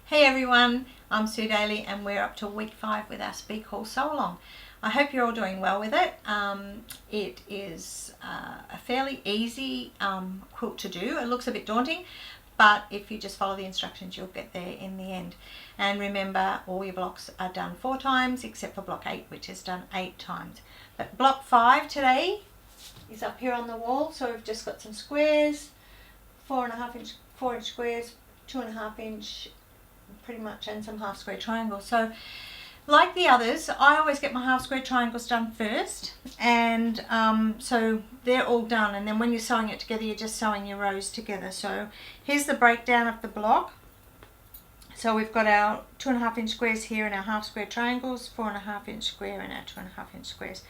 Hey everyone, I'm Sue Daley and we're up to week 5 with our Speke Hall sew along. I hope you're all doing well with it. It is a fairly easy quilt to do. It looks a bit daunting, but if you just follow the instructions you'll get there in the end. And remember, all your blocks are done 4 times except for block 8, which is done 8 times. But block 5 today is up here on the wall, so we've just got some squares, 4 inch squares, 2.5 inch pretty much, and some half square triangles. So like the others, I always get my half square triangles done first, and so they're all done, and then when you're sewing it together you're just sewing your rows together. So here's the breakdown of the block. So we've got our 2.5 inch squares here and our half square triangles, 4.5 inch square and our 2.5 inch squares.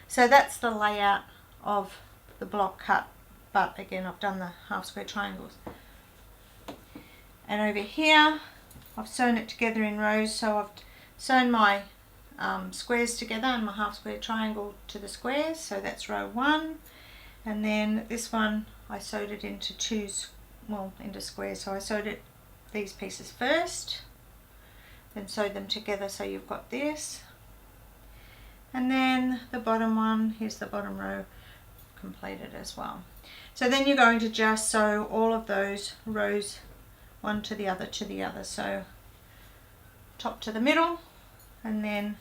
So that's the layout of the block cut, but again I've done the half square triangles. And over here I've sewn it together in rows, so I've sewn my squares together and my half square triangle to the squares, so that's row 1. And then this one I sewed it into into squares, so I sewed it these pieces first, then sewed them together, so you've got this. And then the bottom one, here's the bottom row completed as well. So then you're going to just sew all of those rows one to the other, so top to the middle and then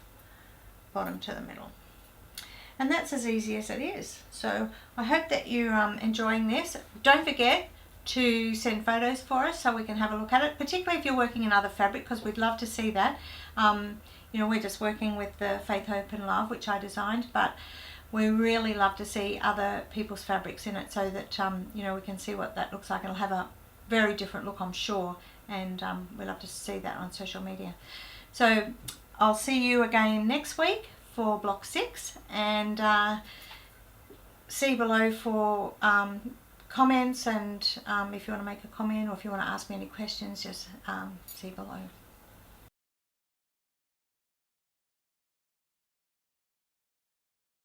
bottom to the middle, and that's as easy as it is. So I hope that you're enjoying this. Don't forget to send photos for us so we can have a look at it, particularly if you're working in other fabric, because we'd love to see that. You know, we're just working with the Faith, Hope and Love, which I designed, but we really love to see other people's fabrics in it, so that you know, we can see what that looks like. It'll have a very different look, I'm sure, and we love to see that on social media. So I'll see you again next week for block 6, and see below for comments, and if you want to make a comment or if you want to ask me any questions, just see below.